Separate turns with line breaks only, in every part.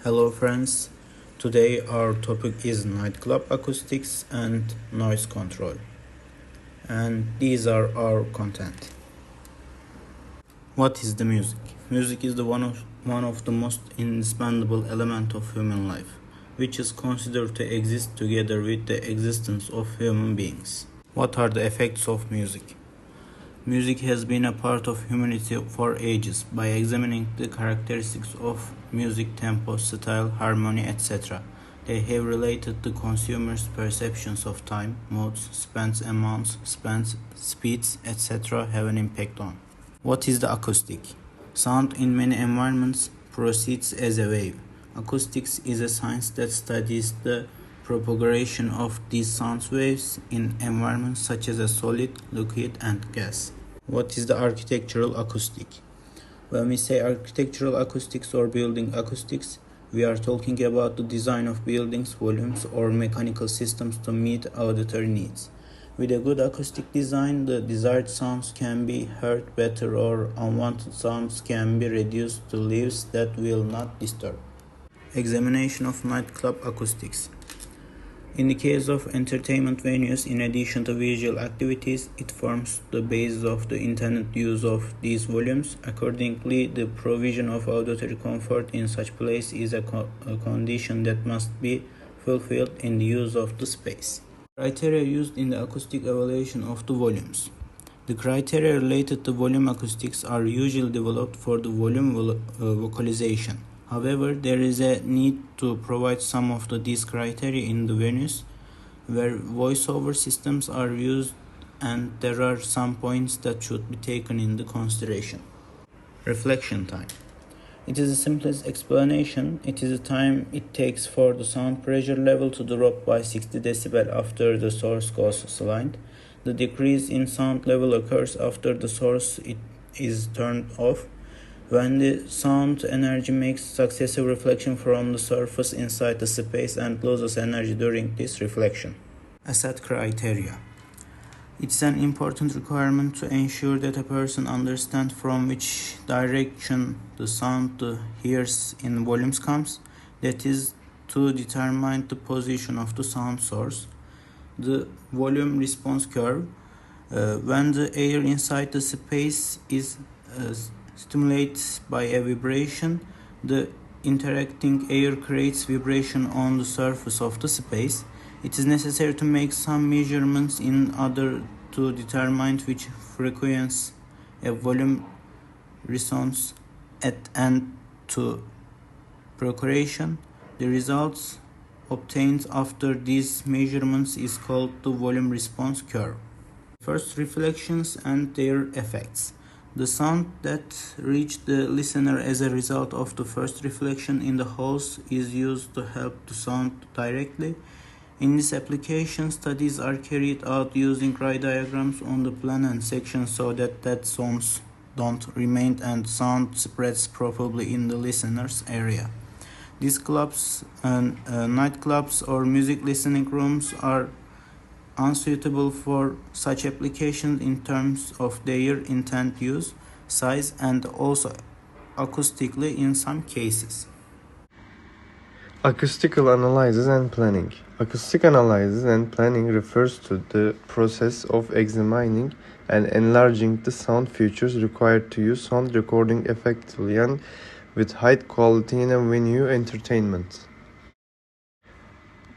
Hello friends, today our topic is nightclub acoustics and noise control, and these are our content. What is the music? Music is one of the most indispensable elements of human life, which is considered to exist together with the existence of human beings. What are the effects of music? Music has been a part of humanity for ages. By examining the characteristics of music, tempo, style, harmony, etc., they have related the consumer's perceptions of time, modes, spends amounts, spends, speeds, etc. have an impact on. What is the acoustic? Sound in many environments proceeds as a wave. Acoustics is a science that studies the propagation of these sound waves in environments such as a solid, liquid, and gas. What is the architectural acoustic? When we say architectural acoustics or building acoustics, we are talking about the design of buildings, volumes, or mechanical systems to meet auditory needs. With a good acoustic design, the desired sounds can be heard better or unwanted sounds can be reduced to levels that will not disturb. Examination of nightclub acoustics. In the case of entertainment venues, in addition to visual activities, it forms the basis of the intended use of these volumes. Accordingly, the provision of auditory comfort in such place is a condition that must be fulfilled in the use of the space. Criteria used in the acoustic evaluation of the volumes. The criteria related to volume acoustics are usually developed for the volume vocalization. However, there is a need to provide some of these criteria in the venues where voiceover systems are used, and there are some points that should be taken into consideration. Reflection time. It is the simplest explanation. It is the time it takes for the sound pressure level to drop by 60 decibel after the source goes silent. The decrease in sound level occurs after the source is turned off. When the sound energy makes successive reflection from the surface inside the space and loses energy during this reflection. Asset criteria. It's an important requirement to ensure that a person understands from which direction the sound hears in volumes comes, that is, to determine the position of the sound source. The volume response curve. When the air inside the space is stimulated by a vibration, the interacting air creates vibration on the surface of the space. It is necessary to make some measurements in order to determine which frequency a volume responds at and to procuration. The results obtained after these measurements is called the volume response curve. First, reflections and their effects. The sound that reached the listener as a result of the first reflection in the house is used to help the sound directly. In this application, studies are carried out using grid diagrams on the plan and section so that sounds don't remain and sound spreads properly in the listener's area. These clubs and nightclubs or music listening rooms are unsuitable for such applications in terms of their intended use, size, and also acoustically in some cases.
Acoustical analysis and planning. Acoustic analysis and planning refers to the process of examining and enlarging the sound features required to use sound recording effectively and with high quality in a venue entertainment.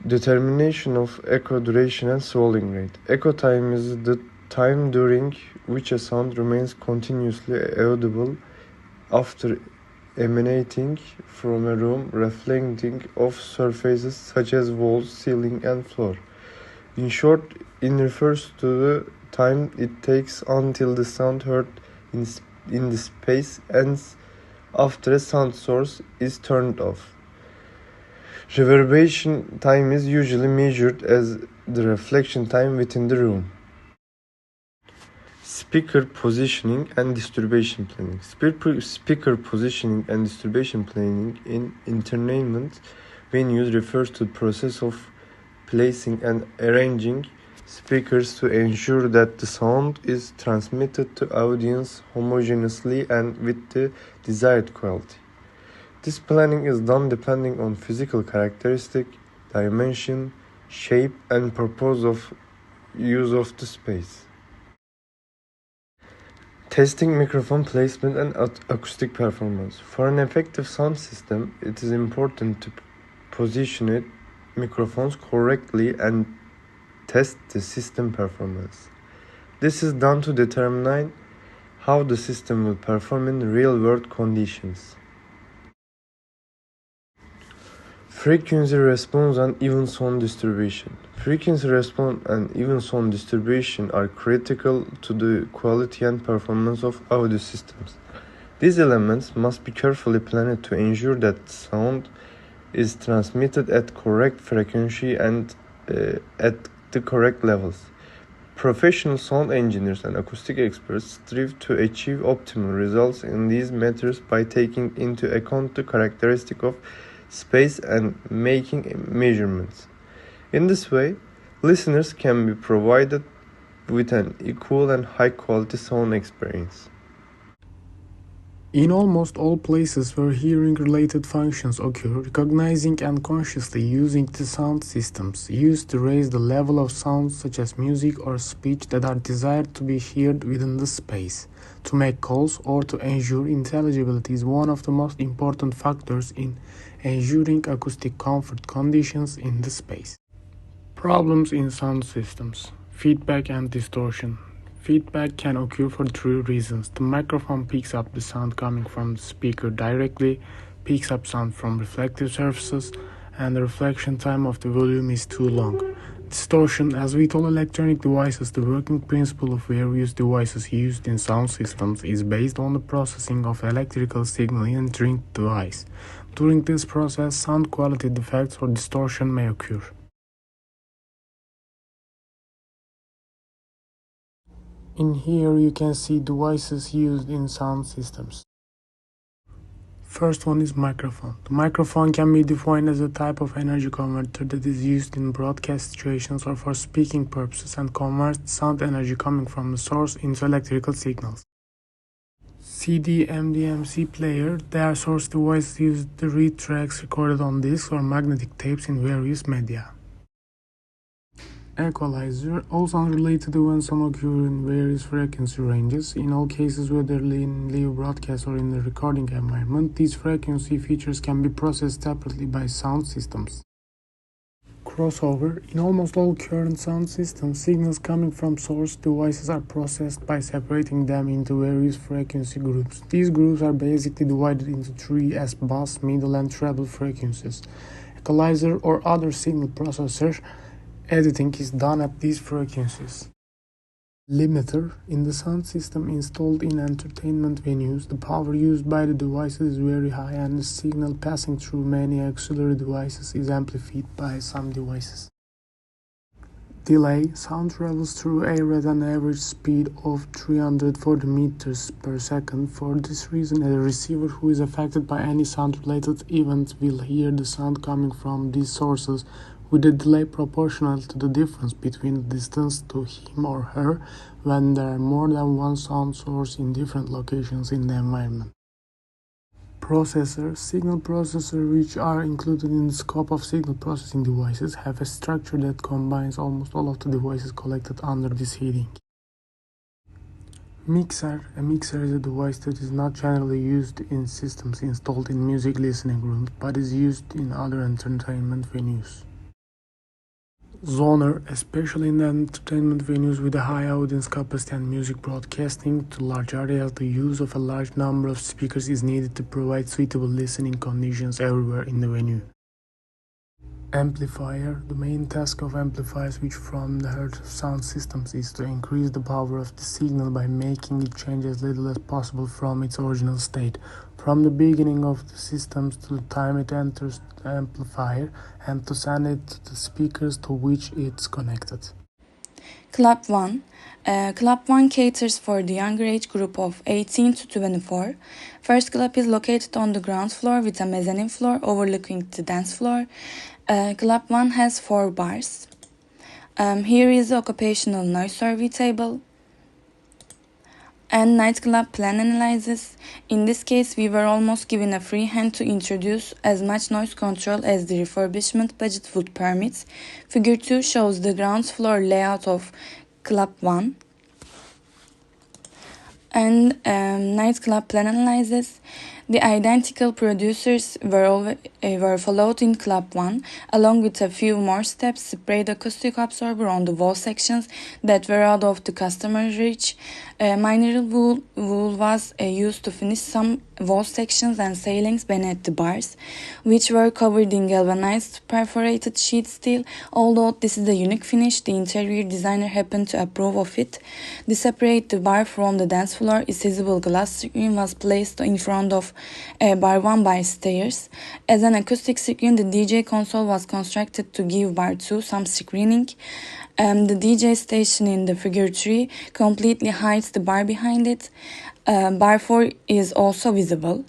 Determination of echo duration and swelling rate. Echo time is the time during which a sound remains continuously audible after emanating from a room, reflecting off surfaces such as walls, ceiling, and floor. In short, it refers to the time it takes until the sound heard in the space ends after a sound source is turned off. Reverberation time is usually measured as the reflection time within the room. Speaker positioning and distribution planning. Speaker positioning and distribution planning in entertainment venues refers to the process of placing and arranging speakers to ensure that the sound is transmitted to audience homogeneously and with the desired quality. This planning is done depending on physical characteristic, dimension, shape, and purpose of use of the space. Testing microphone placement and acoustic performance. For an effective sound system, it is important to position it microphones correctly and test the system performance. This is done to determine how the system will perform in real-world conditions. Frequency response and even sound distribution. Frequency response and even sound distribution are critical to the quality and performance of audio systems. These elements must be carefully planned to ensure that sound is transmitted at correct frequency and at the correct levels. Professional sound engineers and acoustic experts strive to achieve optimal results in these matters by taking into account the characteristic of space and making measurements. In this way, listeners can be provided with an equal and high-quality sound experience.
In almost all places where hearing-related functions occur, recognizing and consciously using the sound systems used to raise the level of sounds such as music or speech that are desired to be heard within the space. To make calls or to ensure intelligibility is one of the most important factors in ensuring acoustic comfort conditions in the space. Problems in sound systems. Feedback and distortion. Feedback can occur for three reasons. The microphone picks up the sound coming from the speaker directly, picks up sound from reflective surfaces, and the reflection time of the volume is too long. Distortion. As with all electronic devices, the working principle of various devices used in sound systems is based on the processing of electrical signal entering the device. During this process, sound quality defects or distortion may occur. In here you can see devices used in sound systems. First one is microphone. The microphone can be defined as a type of energy converter that is used in broadcast situations or for speaking purposes and converts sound energy coming from the source into electrical signals. CD, MDMC player, they are source devices used to read tracks recorded on discs or magnetic tapes in various media. Equalizer, all sound-related events occur in various frequency ranges. In all cases, whether in live broadcast or in the recording environment, these frequency features can be processed separately by sound systems. Crossover, in almost all current sound systems, signals coming from source devices are processed by separating them into various frequency groups. These groups are basically divided into three as bass, middle, and treble frequencies. Equalizer or other signal processor editing is done at these frequencies. Limiter, in the sound system installed in entertainment venues, the power used by the devices is very high and the signal passing through many auxiliary devices is amplified by some devices. Delay, sound travels through air at an average speed of 340 meters per second. For this reason, a receiver who is affected by any sound-related event will hear the sound coming from these sources with a delay proportional to the difference between the distance to him or her when there are more than one sound source in different locations in the environment. Processor, signal processors, which are included in the scope of signal processing devices, have a structure that combines almost all of the devices collected under this heading. Mixer, a mixer is a device that is not generally used in systems installed in music listening rooms but is used in other entertainment venues. Zoner, especially in the entertainment venues with a high audience capacity and music broadcasting to large areas, the use of a large number of speakers is needed to provide suitable listening conditions everywhere in the venue. Amplifier, the main task of amplifiers which form the heart of sound systems is to increase the power of the signal by making it change as little as possible from its original state, from the beginning of the systems to the time it enters the amplifier, and to send it to the speakers to which it's connected.
Club 1. Club 1 caters for the younger age group of 18 to 24. First club is located on the ground floor with a mezzanine floor overlooking the dance floor. Club 1 has 4 bars. Here is the occupational noise survey table. And nightclub plan analysis. In this case, we were almost given a free hand to introduce as much noise control as the refurbishment budget would permit. Figure 2 shows the ground floor layout of Club 1. And nightclub plan analysis. The identical producers were followed in Club 1, along with a few more steps, sprayed acoustic absorber on the wall sections that were out of the customer's reach. Mineral wool was used to finish some wall sections and ceilings beneath the bars, which were covered in galvanized perforated sheet steel. Although this is a unique finish, the interior designer happened to approve of it. To separate the bar from the dance floor, a scissable glass screen was placed in front of bar 1 by stairs. As an acoustic screen, the DJ console was constructed to give bar 2 some screening. The DJ station in the figure 3 completely hides the bar behind it. Bar 4 is also visible.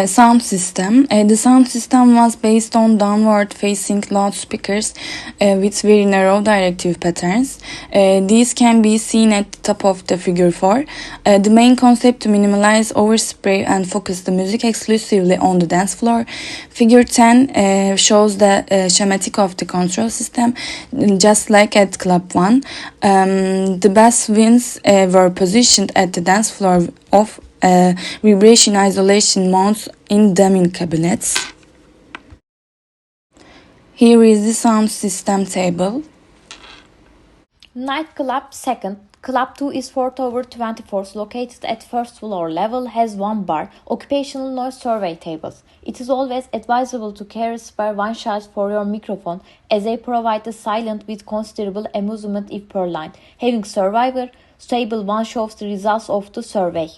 Sound system. The sound system was based on downward-facing loudspeakers with very narrow directive patterns. These can be seen at the top of the figure 4. The main concept to minimize overspray and focus the music exclusively on the dance floor. Figure 10 shows the schematic of the control system, just like at Club 1. The bass winds were positioned at the dance floor of vibration isolation mounts in damming cabinets. Here is the sound system table.
Nightclub 2nd. Club 2 is 4/24, located at first floor level, has one bar, occupational noise survey tables. It is always advisable to carry spare one charge for your microphone, as they provide the silent with considerable amusement if per line. Having survivor table 1 shows the results of the survey.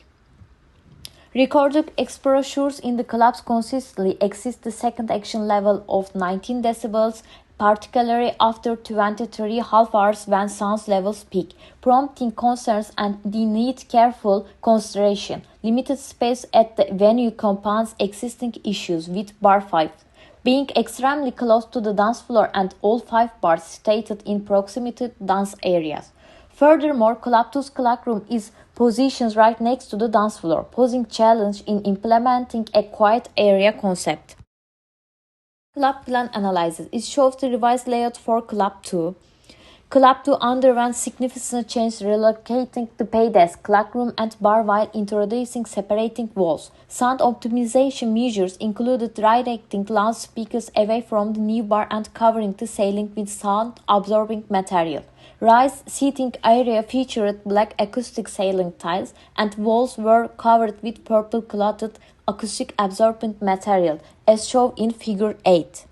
Recorded exposures in the clubs consistently exceed the second action level of 19 decibels, particularly after 23 half hours when sound levels peak, prompting concerns and the need careful consideration. Limited space at the venue compounds existing issues with bar 5 being extremely close to the dance floor and all 5 bars stated in proximity to dance areas. Furthermore, Club 2's cloakroom is positioned right next to the dance floor, posing challenge in implementing a quiet area concept. Club plan analysis. It shows the revised layout for Club 2. Club 2 underwent significant change, relocating the pay desk, cloakroom and bar while introducing separating walls. Sound optimization measures included directing loudspeakers away from the new bar and covering the ceiling with sound-absorbing material. Raised seating area featured black acoustic ceiling tiles and walls were covered with purple clotted acoustic absorbent material, as shown in figure 8.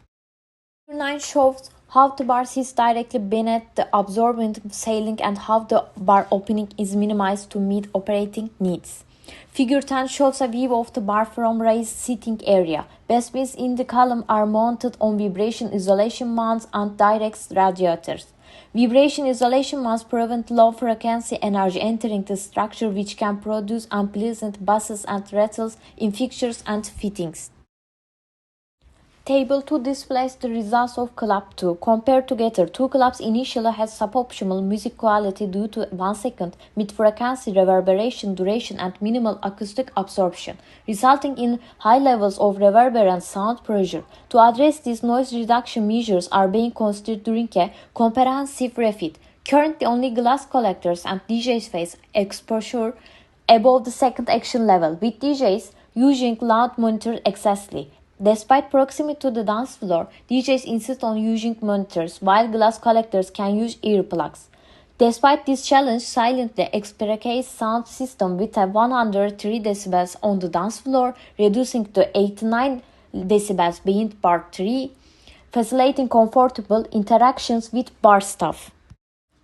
Figure 9 shows how the bar sits directly beneath the absorbent ceiling and how the bar opening is minimized to meet operating needs. Figure 10 shows a view of the bar from raised seating area. Bass bins in the column are mounted on vibration isolation mounts and direct radiators. Vibration isolation must prevent low-frequency energy entering the structure, which can produce unpleasant buzzes and rattles in fixtures and fittings. Table 2 displays the results of Club 2. Compared together, two clubs initially had suboptimal music quality due to 1 second mid-frequency reverberation duration and minimal acoustic absorption, resulting in high levels of reverberant sound pressure. To address these noise reduction measures are being considered during a comprehensive refit. Currently, only glass collectors and DJs face exposure above the second action level, with DJs using loud monitors excessively. Despite proximity to the dance floor, DJs insist on using monitors, while glass collectors can use earplugs. Despite this challenge, silently explicates sound system with a 103 decibels on the dance floor, reducing to 89 decibels behind bar 3, facilitating comfortable interactions with bar staff.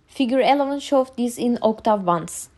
Figure 11 shows this in octave bands.